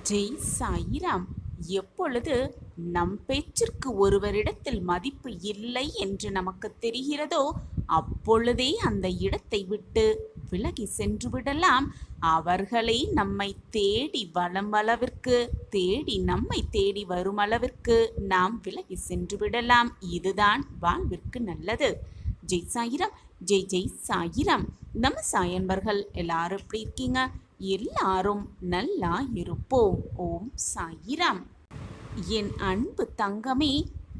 ஜெய் சாயிராம். எப்பொழுது நம் பேச்சிற்கு ஒருவரிடத்தில் மதிப்பு இல்லை என்று நமக்கு தெரிகிறதோ அப்பொழுதே அந்த இடத்தை விட்டு விலகி சென்று விடலாம். அவர்களை நம்மை தேடி வரும் அளவிற்கு நம்மை தேடி வரும் அளவிற்கு நாம் விலகி சென்று விடலாம். இதுதான் வாழ்விற்கு நல்லது. ஜெய் சாயிராம். ஜெய் ஜெய் சாயிராம். நம்ம சாயன்பர்கள் எல்லாரும் எப்படி இருக்கீங்க? எல்லாரும் நல்லா இருப்போம். ஓம் சாயிராம். என் அன்பு தங்கமே,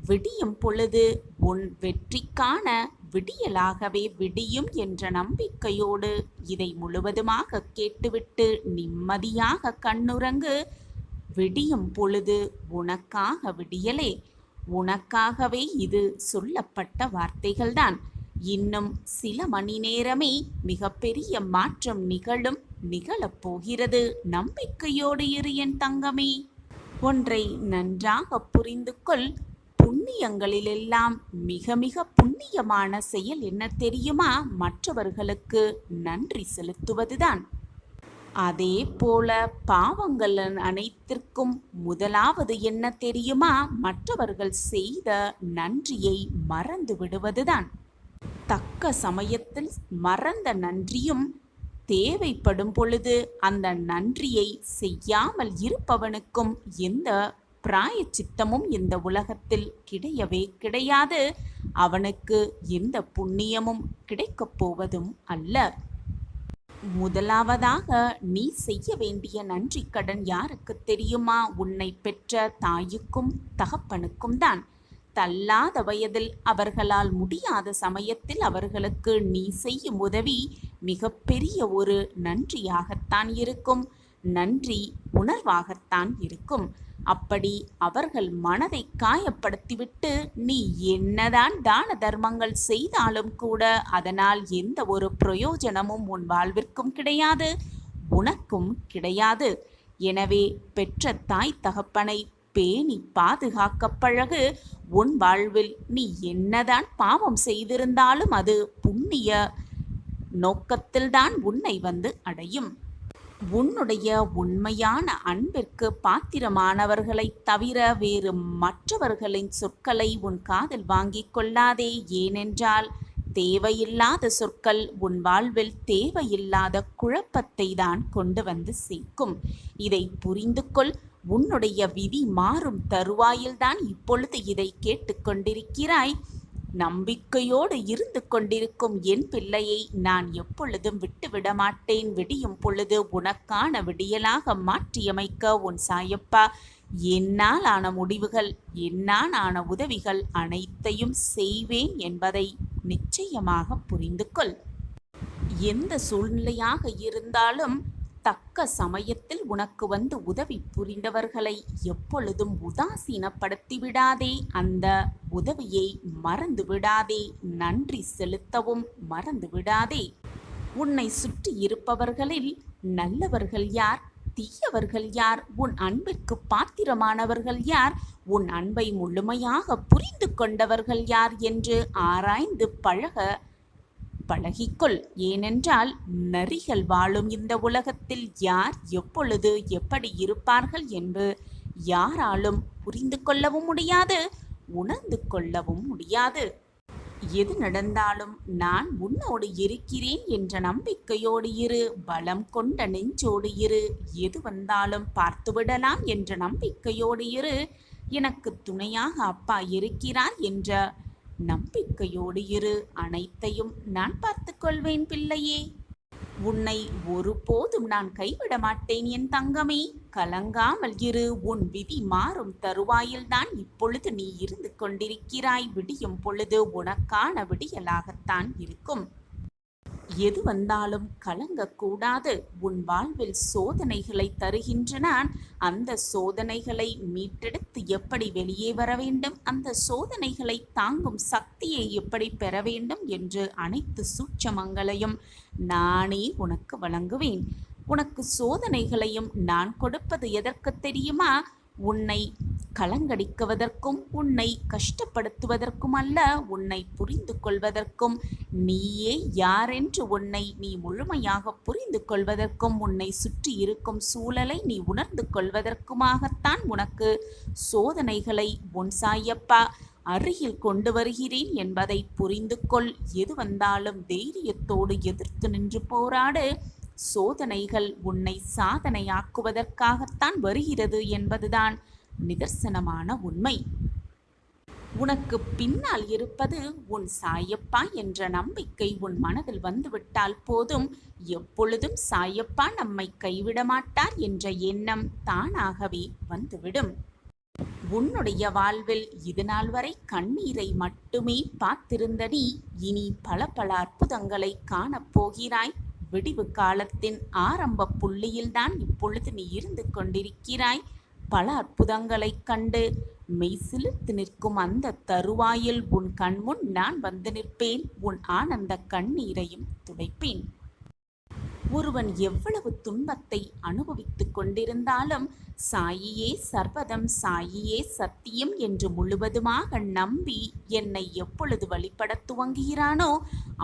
விடியும் பொழுது உன் வெற்றிக்கான விடியலாகவே விடியும் என்ற நம்பிக்கையோடு இதை முழுவதுமாக கேட்டுவிட்டு நிம்மதியாக கண்ணுறங்கு. விடியும் பொழுது உனக்காக விடியலே. உனக்காகவே இது சொல்லப்பட்ட வார்த்தைகள்தான். இன்னும் சில மணி நேரமே மிகப்பெரிய மாற்றம் நிகழப் போகிறது. நம்பிக்கையோடு இரு என் தங்கமே. ஒன்றை நன்றாக புரிந்து கொள். புண்ணியங்களிலெல்லாம் மிக மிக புண்ணியமான செயல் என்ன தெரியுமா? மற்றவர்களுக்கு நன்றி செலுத்துவதுதான். அதே போல பாவங்கள் அனைத்திற்கும் முதலாவது என்ன தெரியுமா? மற்றவர்கள் செய்த நன்றியை மறந்து விடுவதுதான். தக்க சமயத்தில் மறந்த நன்றியும் தேவைப்படும் பொழுது அந்த நன்றியை செய்யாமல் இருப்பவனுக்கும் எந்த பிராயச்சித்தமும் இந்த உலகத்தில் கிடையவே கிடையாது. அவனுக்கு எந்த புண்ணியமும் கிடைக்கப் போவதும் அல்ல. முதலாவதாக நீ செய்ய வேண்டிய நன்றி கடன் யாருக்கு தெரியுமா? உன்னை பெற்ற தாயுக்கும் தகப்பனுக்கும் தான். தள்ளாத வயதில் அவர்களால் முடியாத சமயத்தில் அவர்களுக்கு நீ செய்யும் உதவி மிகப்பெரிய ஒரு நன்றியாகத்தான் இருக்கும். நன்றி உணர்வாகத்தான் இருக்கும். அப்படி அவர்கள் மனதை காயப்படுத்திவிட்டு நீ என்னதான் தான தர்மங்கள் செய்தாலும் கூட அதனால் எந்த ஒரு பிரயோஜனமும் உன் வாழ்விற்கும் கிடையாது, உனக்கும் கிடையாது. எனவே பெற்ற தாய் தகப்பனை பேணி பாதுகாக்க பழகு. உன் வாழ்வில் நீ என்னதான் பாவம் செய்திருந்தாலும் அது புண்ணிய நோக்கத்தில்தான் உன்னை வந்து அடையும். உன்னுடைய உண்மையான அன்பிற்கு பாத்திரமானவர்களை தவிர வேறு மற்றவர்களின் சொற்களை உன் காதில் வாங்கிக் கொள்ளாதே. ஏனென்றால் தேவையில்லாத சொற்கள் உன் வாழ்வில் தேவையில்லாத குழப்பத்தை தான் கொண்டு வந்து சேர்க்கும். இதை புரிந்து கொள். உன்னுடைய விதி மாறும் தருவாயில்தான் இப்பொழுது இதை கேட்டுக்கொண்டிருக்கிறாய். நம்பிக்கையோடு இருந்து கொண்டிருக்கும் என் பிள்ளையை நான் எப்பொழுதும் விட்டுவிட மாட்டேன். விடியும் பொழுது உனக்கான விடியலாக மாற்றியமைக்க உன் சாயப்பா என்னால் ஆன முடிவுகள், என்னால் ஆன உதவிகள் அனைத்தையும் செய்வேன் என்பதை நிச்சயமாக புரிந்து கொள். எந்த சூழ்நிலையாக இருந்தாலும் தக்க சமயத்தில் உனக்கு வந்து உதவி புரிந்தவர்களை எப்பொழுதும் உதாசீனப்படுத்தி விடாதே. அந்த உதவியை மறந்து விடாதே. நன்றி செலுத்தவும் மறந்து விடாதே. உன்னை சுற்றி இருப்பவர்களில் நல்லவர்கள் யார், தீயவர்கள் யார், உன் அன்பிற்கு பாத்திரமானவர்கள் யார், உன் அன்பை முழுமையாக புரிந்து கொண்டவர்கள் யார் என்று ஆராய்ந்து பழகிக்கொள். ஏனென்றால் நரிகள் வாழும் இந்த உலகத்தில் யார் எப்பொழுது எப்படி இருப்பார்கள் என்று யாராலும் புரிந்து கொள்ளவும் முடியாது, உணர்ந்து கொள்ளவும் முடியாது. எது நடந்தாலும் நான் உன்னோடு இருக்கிறேன் என்ற நம்பிக்கையோடு இரு. பலம் கொண்ட நெஞ்சோடு இரு. எது வந்தாலும் பார்த்துவிடலாம் என்ற நம்பிக்கையோடு இரு. எனக்கு துணையாக அப்பா இருக்கிறார் என்ற நம்பிக்கையோடு இரு. அனைத்தையும் நான் பார்த்து கொள்வேன் பிள்ளையே. உன்னை ஒருபோதும் நான் கைவிட மாட்டேன் என் தங்கமே. கலங்காமல் இரு. உன் விதி மாறும் தருவாயில்தான் இப்பொழுது நீ இருந்து கொண்டிருக்கிறாய். விடியும் பொழுது உனக்கான விடியலாகத்தான் இருக்கும். எது வந்தாலும் கலங்கக்கூடாது. உன் வாழ்வில் சோதனைகளை தருகின்றன. அந்த சோதனைகளை மீட்டெடுத்து எப்படி வெளியே வர வேண்டும், அந்த சோதனைகளை தாங்கும் சக்தியை எப்படி பெற வேண்டும் என்று அனைத்து சூட்சமங்களையும் நானே உனக்கு வழங்குவேன். உனக்கு சோதனைகளையும் நான் கொடுப்பது எதற்கு தெரியுமா? உன்னை கலங்கடிக்குவதற்கும் உன்னை கஷ்டப்படுத்துவதற்கும் அல்ல, உன்னை புரிந்து கொள்வதற்கும், நீயே யாரென்று உன்னை நீ முழுமையாக புரிந்து கொள்வதற்கும், உன்னை சுற்றி இருக்கும் சூழலை நீ உணர்ந்து கொள்வதற்குமாகத்தான் உனக்கு சோதனைகளை உன் சாயப்பா அருகில் கொண்டு வருகிறேன் என்பதை புரிந்து கொள். எது வந்தாலும் தைரியத்தோடு எதிர்த்து நின்று போராடு. சோதனைகள் உன்னை சாதனையாக்குவதற்காகத்தான் வருகிறது என்பதுதான் நிதர்சனமான உண்மை. உனக்கு பின்னால் இருப்பது உன் சாயப்பா என்ற நம்பிக்கை உன் மனதில் வந்துவிட்டால் போதும். எப்பொழுதும் சாயப்பா நம்மை கைவிட மாட்டார் என்ற எண்ணம் தானாகவே வந்துவிடும். உன்னுடைய வாழ்வில் இதுநாள் வரை கண்ணீரை மட்டுமே பார்த்திருந்த நீ இனி பல பல அற்புதங்களை காணப்போகிறாய். விடிவு காலத்தின் ஆரம்ப புள்ளியில்தான் இப்பொழுது நீ இருந்து கொண்டிருக்கிறாய். பல அற்புதங்களைக் கண்டு மெய்சிலிர்த்து நிற்கும் அந்த தருவாயில் உன் கண்முன் நான் வந்து நிற்பேன். உன் ஆனந்த கண்ணீரையும் துடைப்பேன். ஒருவன் எவ்வளவு துன்பத்தை அனுபவித்துக் கொண்டிருந்தாலும் சாயியே சர்வதம், சாயியே சத்தியம் என்று முழுவதுமாக நம்பி என்னை எப்பொழுது வழிபடத் துவங்குகிறானோ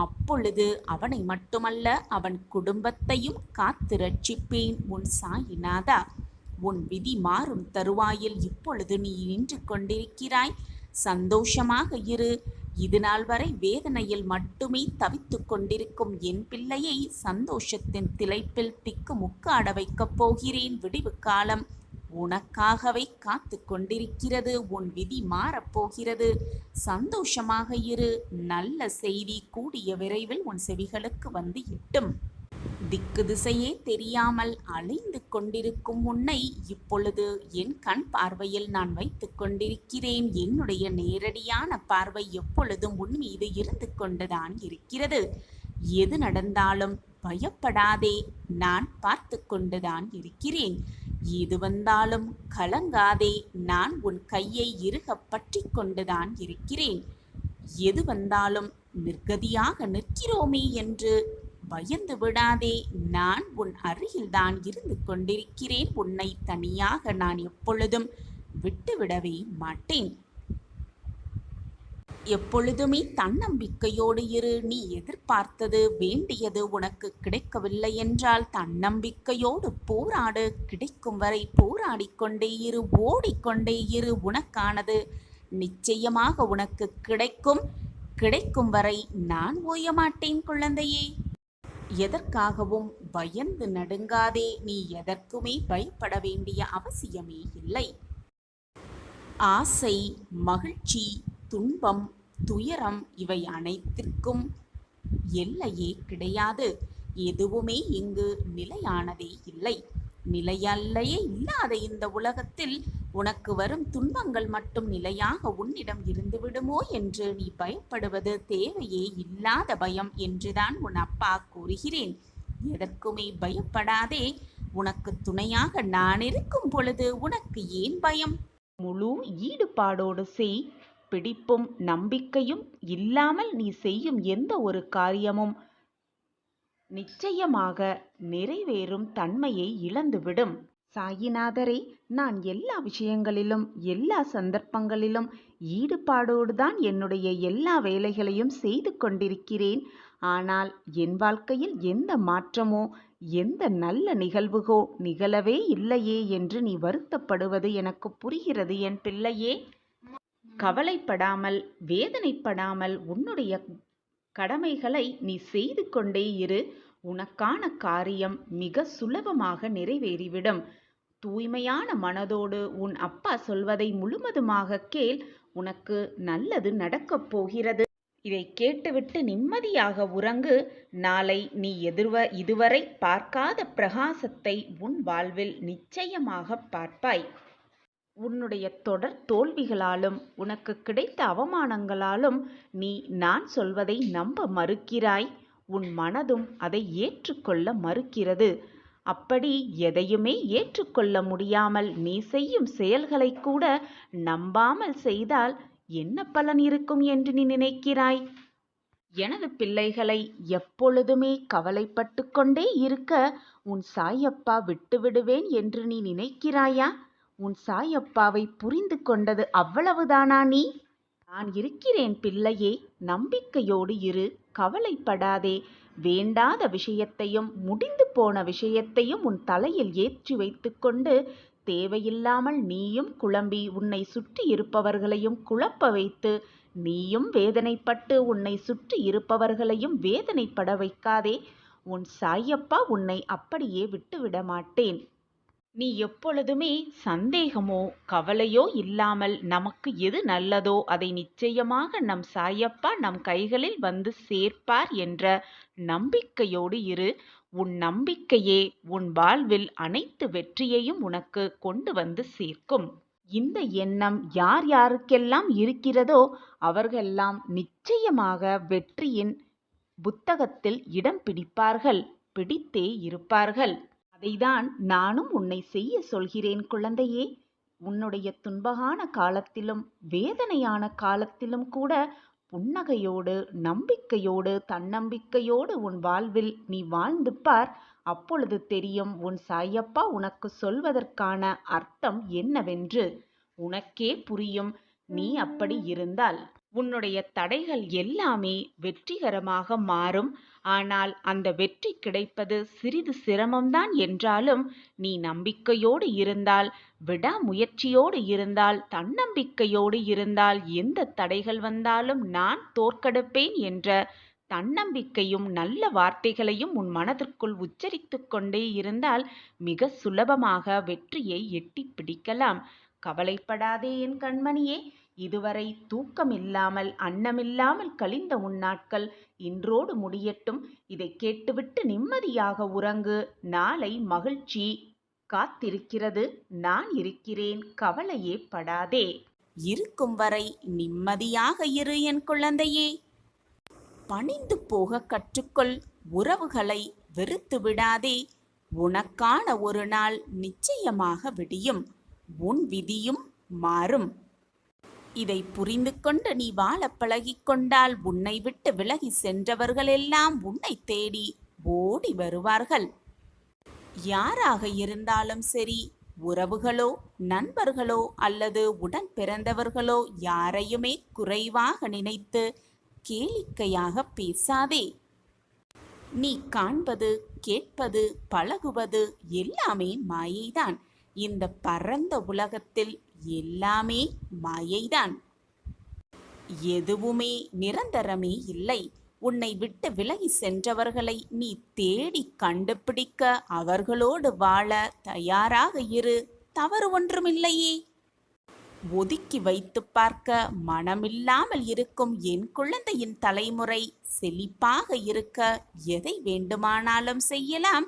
அப்பொழுது அவனை மட்டுமல்ல அவன் குடும்பத்தையும் காத்து ரட்சிப்பேன். உன் சாயிநாதா, உன் விதி மாறும் தருவாயில் இப்பொழுது நீ நின்று கொண்டிருக்கிறாய். சந்தோஷமாக இரு. இதுநாள் வரை வேதனையில் மட்டுமே தவித்து கொண்டிருக்கும் என் பிள்ளையை சந்தோஷத்தின் திளைப்பில் திக்கு முக்காட வைக்கப் போகிறேன். விடிவு காலம் உனக்காகவே காத்து கொண்டிருக்கிறது. உன் விதி மாறப்போகிறது. சந்தோஷமாக இரு. நல்ல செய்தி கூடிய விரைவில் உன் செவிகளுக்கு வந்து எட்டும். திக்கு திசையே தெரியாமல் அலைந்து கொண்டிருக்கும் உன்னை இப்பொழுது என் கண் பார்வையில் நான் வைத்து கொண்டிருக்கிறேன். என்னுடைய நேரடியான பார்வை எப்பொழுதும் உன் மீது இருந்து கொண்டுதான் இருக்கிறது. எது நடந்தாலும் பயப்படாதே, நான் பார்த்து கொண்டுதான் இருக்கிறேன். எது வந்தாலும் கலங்காதே, நான் உன் கையை இறுக பற்றி கொண்டுதான் இருக்கிறேன். எது வந்தாலும் நிர்கதியாக நிற்கிறோமே என்று பயந்து விடாதே, நான் உன் அருகில்தான் இருந்து கொண்டிருக்கிறேன். உன்னை தனியாக நான் எப்பொழுதும் விட்டுவிடவே மாட்டேன். எப்பொழுதுமே தன்னம்பிக்கையோடு இரு. நீ எதிர்பார்த்தது வேண்டியது உனக்கு கிடைக்கவில்லை என்றால் தன்னம்பிக்கையோடு போராடு. கிடைக்கும் வரை போராடிக்கொண்டே இரு, ஓடிக்கொண்டே இரு. உனக்கானது நிச்சயமாக உனக்கு கிடைக்கும். கிடைக்கும் வரை நான் ஓய மாட்டேன் குழந்தையே. எதற்காகவும் பயந்து நடுங்காதே. நீ எதற்குமே பயப்பட வேண்டிய அவசியமே இல்லை. ஆசை, மகிழ்ச்சி, துன்பம், துயரம் இவை அனைத்திற்கும் எல்லையே கிடையாது. எதுவுமே இங்கு நிலையானதே இல்லை. நிலையல்லையே இல்லாத இந்த உலகத்தில் உனக்கு வரும் துன்பங்கள் மட்டும் நிலையாக உன்னிடம் இருந்து விடுமோ என்று நீ பயப்படுவது தேவையே இல்லாத பயம் என்றுதான் உன் அப்பா கூறுகிறேன். எதற்குமே பயப்படாதே. உனக்கு துணையாக நான் இருக்கும் பொழுது உனக்கு ஏன் பயம்? முழு ஈடுபாடோடு செய். பிடிப்பும் நம்பிக்கையும் இல்லாமல் நீ செய்யும் எந்த ஒரு காரியமும் நிச்சயமாக நிறைவேறும் தன்மையை இழந்துவிடும். சாயிநாதரே, நான் எல்லா விஷயங்களிலும் எல்லா சந்தர்ப்பங்களிலும் ஈடுபாடோடு தான் என்னுடைய எல்லா வேலைகளையும் செய்து கொண்டிருக்கிறேன். ஆனால் என் வாழ்க்கையில் எந்த மாற்றமோ எந்த நல்ல நிகழ்வுகோ நிகழவே இல்லையே என்று நீ வருத்தப்படுவது எனக்கு புரிகிறது என் பிள்ளையே. கவலைப்படாமல் வேதனைப்படாமல் உன்னுடைய கடமைகளை நீ செய்து கொண்டே இரு. உனக்கான காரியம் மிக சுலபமாக நிறைவேறிவிடும். தூய்மையான மனதோடு உன் அப்பா சொல்வதை முழுவதுமாக கேள். உனக்கு நல்லது நடக்கப் போகிறது. இதை கேட்டுவிட்டு நிம்மதியாக உறங்கு. நாளை நீ இதுவரை பார்க்காத பிரகாசத்தை உன் வாழ்வில் நிச்சயமாக பார்ப்பாய். உன்னுடைய தொடர் தோல்விகளாலும் உனக்கு கிடைத்த அவமானங்களாலும் நீ நான் சொல்வதை நம்ப மறுக்கிறாய். உன் மனதும் அதை ஏற்றுக்கொள்ள மறுக்கிறது. அப்படி எதையுமே ஏற்றுக்கொள்ள முடியாமல் நீ செய்யும் செயல்களை கூட நம்பாமல் செய்தால் என்ன பலன் இருக்கும் என்று நீ நினைக்கிறாய்? எனது பிள்ளைகளை எப்பொழுதுமே கவலைப்பட்டு கொண்டே இருக்க உன் சாயப்பா விட்டுவிடுவேன் என்று நீ நினைக்கிறாயா? உன் சாயப்பாவை புரிந்து கொண்டது அவ்வளவுதானா நீ? நான் இருக்கிறேன் பிள்ளையே, நம்பிக்கையோடு இரு, கவலைப்படாதே. வேண்டாத விஷயத்தையும் முடிந்து போன விஷயத்தையும் உன் தலையில் ஏற்றி வைத்துக்கொண்டு தேவையில்லாமல் நீயும் குழம்பி உன்னை சுற்றி இருப்பவர்களையும் குழப்ப வைத்து நீயும் வேதனைப்பட்டு உன்னை சுற்றி இருப்பவர்களையும் வேதனைப்பட வைக்காதே. உன் சாயப்பா உன்னை அப்படியே விட்டுவிட மாட்டேன். நீ எப்பொழுதுமே சந்தேகமோ கவலையோ இல்லாமல் நமக்கு எது நல்லதோ அதை நிச்சயமாக நம் சாயப்பா நம் கைகளில் வந்து சேர்ப்பார் என்ற நம்பிக்கையோடு இரு. உன் நம்பிக்கையே உன் வாழ்வில் அனைத்து வெற்றியையும் உனக்கு கொண்டு வந்து சேர்க்கும். இந்த எண்ணம் யார் யாருக்கெல்லாம் இருக்கிறதோ அவர்களெல்லாம் நிச்சயமாக வெற்றியின் புத்தகத்தில் இடம் பிடிப்பார்கள், பிடித்தே இருப்பார்கள். அதைதான் நானும் உன்னை செய்ய சொல்கிறேன் குழந்தையே. உன்னுடைய துன்பகான காலத்திலும் வேதனையான காலத்திலும் கூட புன்னகையோடு நம்பிக்கையோடு தன்னம்பிக்கையோடு உன் வாழ்வில் நீ வாழ்ந்து பார். அப்பொழுது தெரியும் உன் சாயப்பா உனக்கு சொல்வதற்கான அர்த்தம் என்னவென்று உனக்கே புரியும். நீ அப்படி இருந்தால் உன்னுடைய தடைகள் எல்லாமே வெற்றிகரமாக மாறும். ஆனால் அந்த வெற்றி கிடைப்பது சிறிது சிரமம்தான் என்றாலும் நீ நம்பிக்கையோடு இருந்தால், விடாமுயற்சியோடு இருந்தால், தன்னம்பிக்கையோடு இருந்தால் எந்த தடைகள் வந்தாலும் நான் தோற்கடிப்பேன் என்ற தன்னம்பிக்கையும் நல்ல வார்த்தைகளையும் உன் மனதிற்குள் உச்சரித்து கொண்டே இருந்தால் மிக சுலபமாக வெற்றியை எட்டி பிடிக்கலாம். கவலைப்படாதே என் கண்மணியே. இதுவரை தூக்கமில்லாமல் அன்னமில்லாமல் கழிந்த உன் நாட்கள் இன்றோடு முடியட்டும். இதை கேட்டுவிட்டு நிம்மதியாக உறங்கு. நாளை மகிழ்ச்சி காத்திருக்கிறது. நான் இருக்கிறேன், கவலையே படாதே. இருக்கும் வரை நிம்மதியாக இரு என் குழந்தையே. பணிந்து போக கற்றுக்கொள். உறவுகளை வெறுத்து விடாதே. உனக்கான ஒரு நாள் நிச்சயமாக விடியும். உன் விதியும் மாறும். இதை புரிந்து கொண்டு நீ வாழ பழகிக்கொண்டால் உன்னை விட்டு விலகி சென்றவர்களெல்லாம் உன்னை தேடி ஓடி வருவார்கள். யாராக இருந்தாலும் சரி, உறவுகளோ நண்பர்களோ அல்லது உடன் பிறந்தவர்களோ யாரையுமே குறைவாக நினைத்து கேளிக்கையாக பேசாதே. நீ காண்பது கேட்பது பழகுவது எல்லாமே மாயைதான். இந்த பரந்த உலகத்தில் எல்லாமே மாயைதான். எதுவுமே நிரந்தரமே இல்லை. உன்னை விட்டு விலகி சென்றவர்களை நீ தேடி கண்டுபிடிக்க அவர்களோடு வாழ தயாராக இரு. தவறு ஒன்றுமில்லையே. ஒதுக்கி வைத்து பார்க்க மனமில்லாமல் இருக்கும் என் குழந்தையின் தலைமுறை செழிப்பாக இருக்க எதை வேண்டுமானாலும் செய்யலாம்,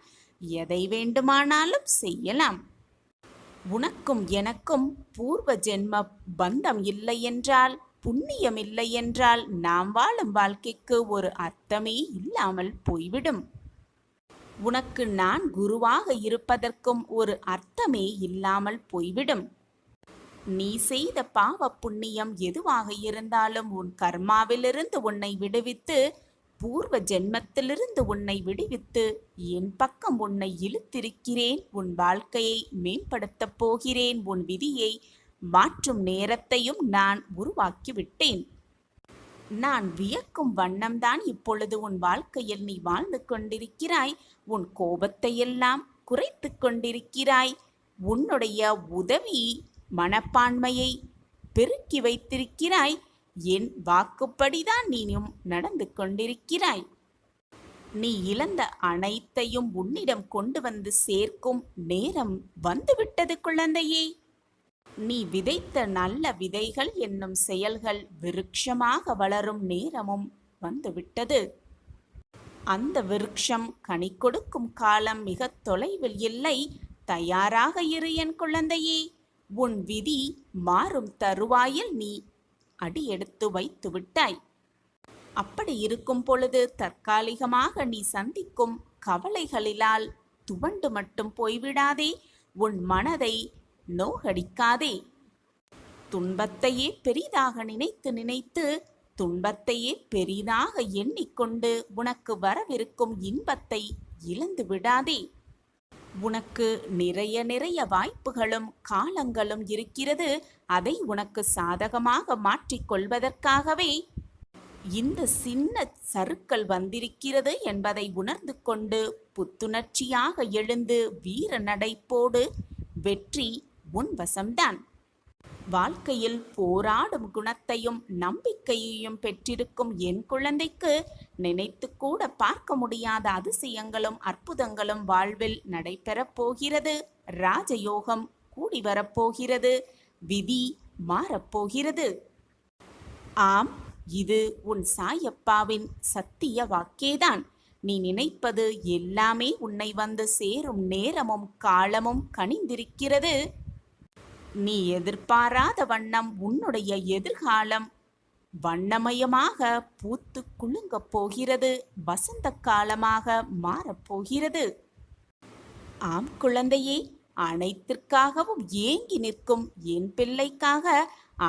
எதை வேண்டுமானாலும் செய்யலாம். உனக்கும் எனக்கும் பூர்வ ஜென்ம பந்தம் இல்லை என்றால், புண்ணியம் இல்லை என்றால் நாம் வாழும் வாழ்க்கைக்கு ஒரு அர்த்தமே இல்லாமல் போய்விடும். உனக்கு நான் குருவாக இருப்பதற்கும் ஒரு அர்த்தமே இல்லாமல் போய்விடும். நீ செய்த பாவ புண்ணியம் எதுவாக இருந்தாலும் உன் கர்மாவிலிருந்து உன்னை விடுவித்து, பூர்வ ஜென்மத்திலிருந்து உன்னை விடுவித்து என் பக்கம் உன்னை இழுத்திருக்கிறேன். உன் வாழ்க்கையை மேம்படுத்தப் போகிறேன். உன் விதியை மாற்றும் நேரத்தையும் நான் உருவாக்கிவிட்டேன். நான் வியக்கும் வண்ணம்தான் இப்பொழுது உன் வாழ்க்கையில் நீ வாழ்ந்து கொண்டிருக்கிறாய். உன் கோபத்தையெல்லாம் குறைத்து கொண்டிருக்கிறாய். உன்னுடைய உதவி மனப்பான்மையை பெருக்கி வைத்திருக்கிறாய். என் வாக்குப்படிதான் நீயும் நடந்து கொண்டிருக்கிறாய். நீ இழந்த அனைத்தையும் உன்னிடம் கொண்டு வந்து சேர்க்கும் நேரம் வந்துவிட்டது குழந்தையே. நீ விதைத்த நல்ல விதைகள் என்னும் செயல்கள் விருட்சமாக வளரும் நேரமும் வந்துவிட்டது. அந்த விருட்சம் கனி கொடுக்கும் காலம் மிக தொலைவில் இல்லை. தயாராக இரு என் குழந்தையே. உன் விதி மாறும் தருவாயில் நீ அடியெடுத்து வைத்து விட்டாய். அப்படி இருக்கும் பொழுது தற்காலிகமாக நீ சந்திக்கும் கவலைகளினால் துவண்டு மட்டும் போய்விடாதே. உன் மனதை நோகடிக்காதே. துன்பத்தையே பெரிதாக நினைத்து நினைத்து துன்பத்தையே பெரிதாக எண்ணிக்கொண்டு உனக்கு வரவிருக்கும் இன்பத்தை இழந்து விடாதே. உனக்கு நிறைய நிறைய வாய்ப்புகளும் காலங்களும் இருக்கிறது. அதை உனக்கு சாதகமாக மாற்றிக்கொள்வதற்காகவே இந்த சின்ன சறுக்கல் வந்திருக்கிறது என்பதை உணர்ந்து கொண்டு புத்துணர்ச்சியாக எழுந்து வீர நடைப்போடு. வெற்றி உன் வசம்தான். வாழ்க்கையில் போராடும் குணத்தையும் நம்பிக்கையையும் பெற்றிருக்கும் என் குழந்தைக்கு நினைத்து கூட பார்க்க முடியாத அதிசயங்களும் அற்புதங்களும் வாழ்வில் நடைபெறப் போகிறது. ராஜயோகம் கூடி வரப்போகிறது. விதி மாறப்போகிறது. ஆம், இது உன் சாயப்பாவின் சத்திய வாக்கேதான். நீ நினைப்பது எல்லாமே உன்னை வந்து சேரும் நேரமும் காலமும் கனிந்திருக்கிறது. நீ எதிர்பாராத வண்ணம் உன்னுடைய எதிர்காலம் வண்ணமயமாக பூத்து குலுங்கப் போகிறது. வசந்த காலமாக மாறப்போகிறது. ஆம் குழந்தையே, அனைத்திற்காகவும் ஏங்கி நிற்கும் என் பிள்ளைக்காக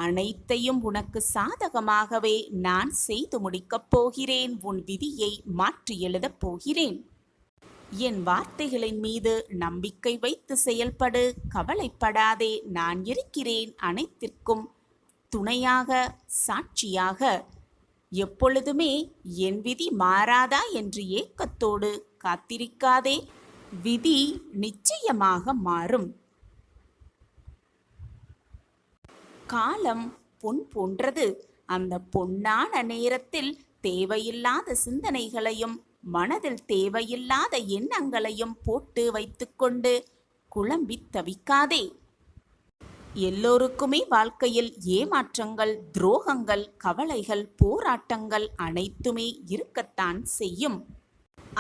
அனைத்தையும் உனக்கு சாதகமாகவே நான் செய்து முடிக்கப் போகிறேன். உன் விதியை மாற்றி எழுதப் போகிறேன். என் வார்த்தைகளின் மீது நம்பிக்கை வைத்து செயல்படு. கவலைப்படாதே, நான் இருக்கிறேன் அனைத்திற்கும் துணையாக, சாட்சியாக. எப்பொழுதுமே என் விதி மாறாதா என்று ஏக்கத்தோடு காத்திருக்காதே. விதி நிச்சயமாக மாறும். காலம் பொன் போன்றது. அந்த பொன்னான நேரத்தில் தேவையில்லாத சிந்தனைகளையும் மனதில் தேவையில்லாத எண்ணங்களையும் போட்டு வைத்துக்கொண்டு குழம்பி தவிக்காதே. எல்லோருக்குமே வாழ்க்கையில் ஏமாற்றங்கள், துரோகங்கள், கவலைகள், போராட்டங்கள் அனைத்துமே இருக்கத்தான் செய்யும்.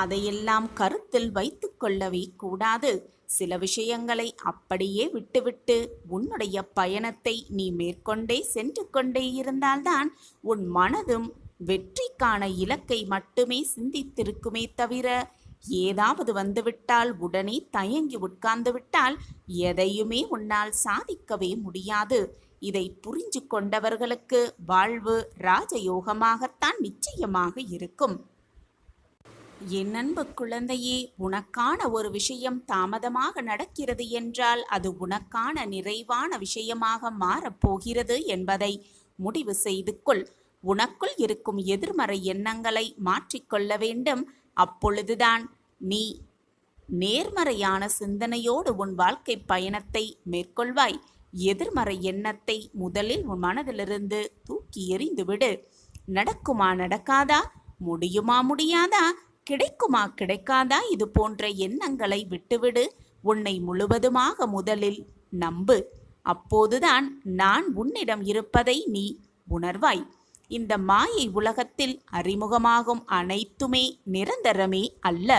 அதையெல்லாம் கருத்தில் வைத்து கொள்ளவே கூடாது. சில விஷயங்களை அப்படியே விட்டுவிட்டு உன்னுடைய பயணத்தை நீ மேற்கொண்டே சென்று கொண்டே இருந்தால்தான் உன் மனதும் வெற்றிக்கான இலக்கை மட்டுமே சிந்தித்திருக்குமே தவிர, ஏதாவது வந்துவிட்டால் உடனே தயங்கி உட்கார்ந்து விட்டால் எதையுமே உன்னால் சாதிக்கவே முடியாது. இதை புரிஞ்சு கொண்டவர்களுக்கு வாழ்வு ராஜயோகமாகத்தான் நிச்சயமாக இருக்கும். என் அன்பு குழந்தையே, உனக்கான ஒரு விஷயம் தாமதமாக நடக்கிறது என்றால் அது உனக்கான நிறைவான விஷயமாக மாறப்போகிறது என்பதை முடிவு செய்து கொள். உனக்குள் இருக்கும் எதிர்மறை எண்ணங்களை மாற்றிக்கொள்ள வேண்டும். அப்பொழுதுதான் நீ நேர்மறையான சிந்தனையோடு உன் வாழ்க்கை பயணத்தை மேற்கொள்வாய். எதிர்மறை எண்ணத்தை முதலில் உன் மனதிலிருந்து தூக்கி எறிந்துவிடு. நடக்குமா நடக்காதா, முடியுமா முடியாதா, கிடைக்குமா கிடைக்காதா, இது போன்ற எண்ணங்களை விட்டுவிடு. உன்னை முழுவதுமாக முதலில் நம்பு. அப்போதுதான் நான் உன்னிடம் இருப்பதை நீ உணர்வாய். இந்த மாயை உலகத்தில் அறிமுகமாகும் அனைத்துமே நிரந்தரமே அல்ல.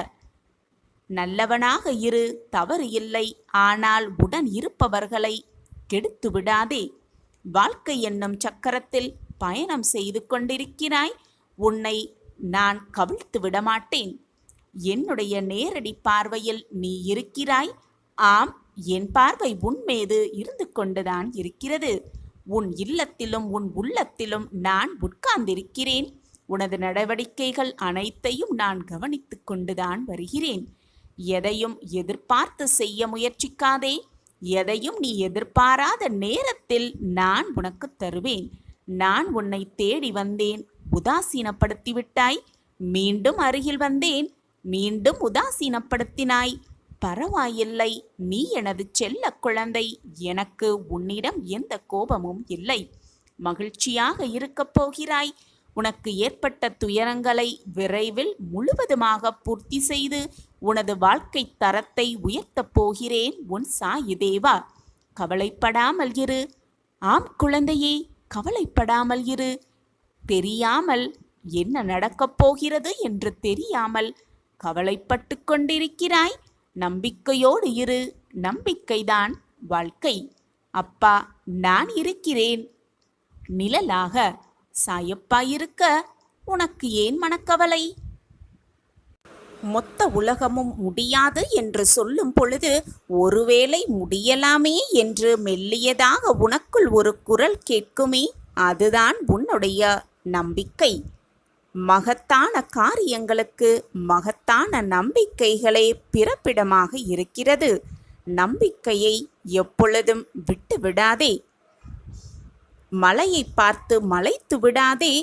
நல்லவனாக இரு, தவறு இல்லை. ஆனால் உடன் இருப்பவர்களை கெடுத்து விடாதே. வாழ்க்கை என்னும் சக்கரத்தில் பயணம் செய்து கொண்டிருக்கிறாய். உன்னை நான் கவிழ்த்து விடமாட்டேன். என்னுடைய நேரடி பார்வையில் நீ இருக்கிறாய். ஆம், என் பார்வை உன்மீது இருந்து கொண்டுதான் இருக்கிறது. உன் இல்லத்திலும் உன் உள்ளத்திலும் நான் உட்கார்ந்திருக்கிறேன். உனது நடவடிக்கைகள் அனைத்தையும் நான் கவனித்து கொண்டுதான் வருகிறேன். எதையும் எதிர்பார்த்து செய்ய முயற்சிக்காதே. எதையும் நீ எதிர்பாராத நேரத்தில் நான் உனக்கு தருவேன். நான் உன்னை தேடி வந்தேன், உதாசீனப்படுத்திவிட்டாய். மீண்டும் அருகில் வந்தேன், மீண்டும் உதாசீனப்படுத்தினாய். பரவாயில்லை, நீ எனது செல்ல குழந்தை. எனக்கு உன்னிடம் எந்த கோபமும் இல்லை. மகிழ்ச்சியாக இருக்கப் போகிறாய். உனக்கு ஏற்பட்ட துயரங்களை விரைவில் முழுவதுமாக பூர்த்தி செய்து உனது வாழ்க்கை தரத்தை உயர்த்தப் போகிறேன். உன் சாயி தேவா. கவலைப்படாமல் இரு. ஆம் குழந்தையே, கவலைப்படாமல் இரு. தெரியாமல் என்ன நடக்கப் போகிறது என்று தெரியாமல் கவலைப்பட்டு கொண்டிருக்கிறாய். நம்பிக்கையோடு இரு. நம்பிக்கைதான் வாழ்க்கை. அப்பா நான் இருக்கிறேன் நிழலாக. சாயப்பா இருக்க உனக்கு ஏன் மனக்கவலை? மொத்த உலகமும் முடியாது என்று சொல்லும் பொழுது ஒருவேளை முடியலாமே என்று மெல்லியதாக உனக்குள் ஒரு குரல் கேட்குமே, அதுதான் உன்னுடைய நம்பிக்கை. மகத்தான காரியங்களுக்கு மகத்தான நம்பிக்கைகளே பிறப்பிடமாக இருக்கிறது. நம்பிக்கையை எப்பொழுதும் விட்டுவிடாதே. மலையை பார்த்து மலைத்து விடாதே.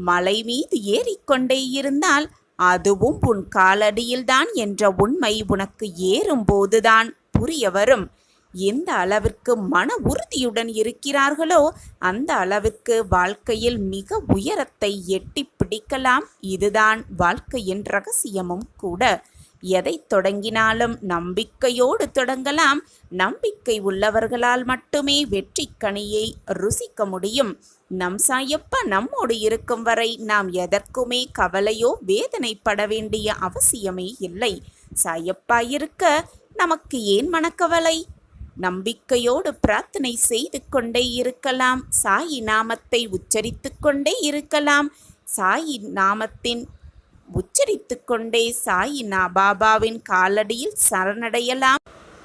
மலை மீது ஏறிக்கொண்டே இருந்தால் அதுவும் உன் காலடியில்தான் என்ற உண்மை உனக்கு ஏறும்போதுதான் புரிய வரும். எந்த அளவிற்கு மன உறுதியுடன் இருக்கிறார்களோ அந்த அளவிற்கு வாழ்க்கையில் மிக உயரத்தை எட்டி பிடிக்கலாம். இதுதான் வாழ்க்கையின் ரகசியமும் கூட. எதை தொடங்கினாலும் நம்பிக்கையோடு தொடங்கலாம். நம்பிக்கை உள்ளவர்களால் மட்டுமே வெற்றி கனியை ருசிக்க முடியும். நம் சாயப்பா நம்மோடு இருக்கும் வரை நாம் எதற்குமே கவலையோ வேதனைப்பட வேண்டிய அவசியமே இல்லை. சாயப்பா இருக்க நமக்கு ஏன் மனக்கவலை? நம்பிக்கையோடு பிரார்த்தனை செய்து கொண்டே இருக்கலாம். சாயி நாமத்தை உச்சரித்து கொண்டே இருக்கலாம். சாயி நாமத்தின் உச்சரித்து கொண்டே சாயி பாபாவின் காலடியில் சரணடையலாம்.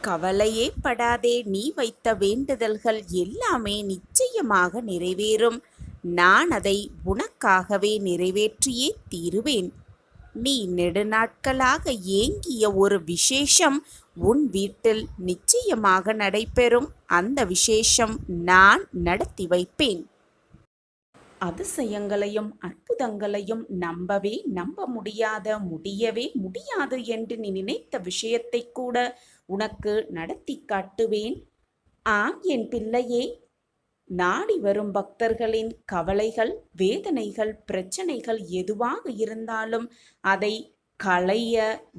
கவலையே படாதே. நீ வைத்த வேண்டுதல்கள் எல்லாமே நிச்சயமாக நிறைவேறும். நான் அதை உனக்காகவே நிறைவேற்றியே தீருவேன். நீ நெடுநாட்களாக ஏங்கிய ஒரு விசேஷம் உன் வீட்டில் நிச்சயமாக நடைபெறும். அந்த விசேஷம் நான் நடத்தி வைப்பேன். அதிசயங்களையும் அற்புதங்களையும் நம்ப முடியவே முடியாது என்று நீ நினைத்த விஷயத்தை கூட உனக்கு நடத்தி காட்டுவேன். ஆம் என் பிள்ளையே, நாடி வரும் பக்தர்களின் கவலைகள், வேதனைகள், பிரச்சனைகள் எதுவாக இருந்தாலும் அதை களைய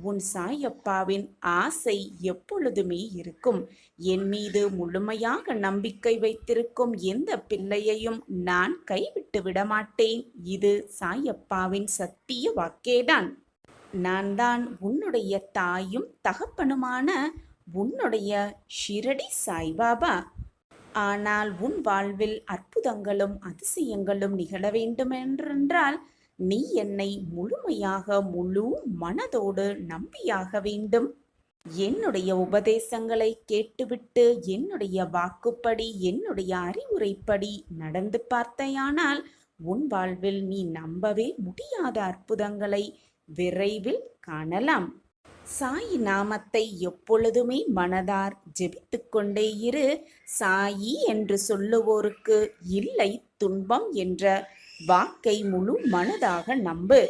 உன் சாயப்பாவின் ஆசை எப்பொழுதுமே இருக்கும். என் மீது முழுமையாக நம்பிக்கை வைத்திருக்கும் எந்த பிள்ளையையும் நான் கைவிட்டு விடமாட்டேன். இது சாயப்பாவின் சத்திய வாக்கேதான். நான் தான் உன்னுடைய தாயும் தகப்பனுமான உன்னுடைய ஷிரடி சாய்பாபா. ஆனால் உன் வாழ்வில் அற்புதங்களும் அதிசயங்களும் நிகழ வேண்டுமென்றால் நீ என்னை முழுமையாக முழு மனதோடு நம்பியாக வேண்டும். என்னுடைய உபதேசங்களை கேட்டுவிட்டு என்னுடைய வாக்குப்படி என்னுடைய அறிவுரைப்படி நடந்து பார்த்தையானால் உன் வாழ்வில் நீ நம்பவே முடியாத அற்புதங்களை விரைவில் காணலாம். சாயி நாமத்தை எப்பொழுதுமே மனதார் ஜெபித்து கொண்டே இரு. சாயி என்று சொல்லுவோருக்கு இல்லை துன்பம் என்ற வாக்கை முழு மனதாக நம்பு.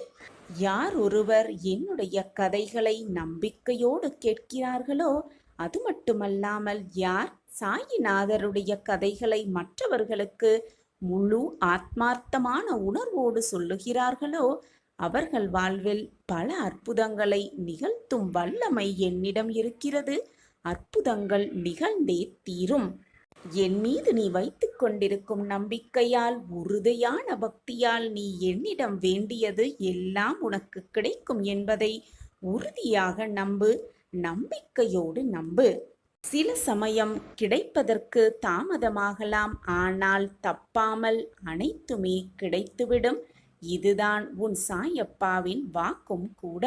யார் ஒருவர் என்னுடைய கதைகளை நம்பிக்கையோடு கேட்கிறார்களோ, அது மட்டுமல்லாமல் யார் சாயிநாதருடைய கதைகளை மற்றவர்களுக்கு முழு ஆத்மார்த்தமான உணர்வோடு சொல்லுகிறார்களோ அவர்கள் வாழ்வில் பல அற்புதங்களை நிகழ்த்தும் வல்லமை என்னிடம் இருக்கிறது. அற்புதங்கள் நிகழ்ந்தே தீரும். என் மீது நீ வைத்து கொண்டிருக்கும் நம்பிக்கையால், உறுதியான பக்தியால் நீ என்னிடம் வேண்டியது எல்லாம் உனக்கு கிடைக்கும் என்பதை உறுதியாக நம்பு. நம்பிக்கையோடு நம்பு. சில சமயம் கிடைப்பதற்கு தாமதமாகலாம், ஆனால் தப்பாமல் அனைத்துமே கிடைத்துவிடும். இதுதான் உன் சாயப்பாவின் வாக்கும் கூட.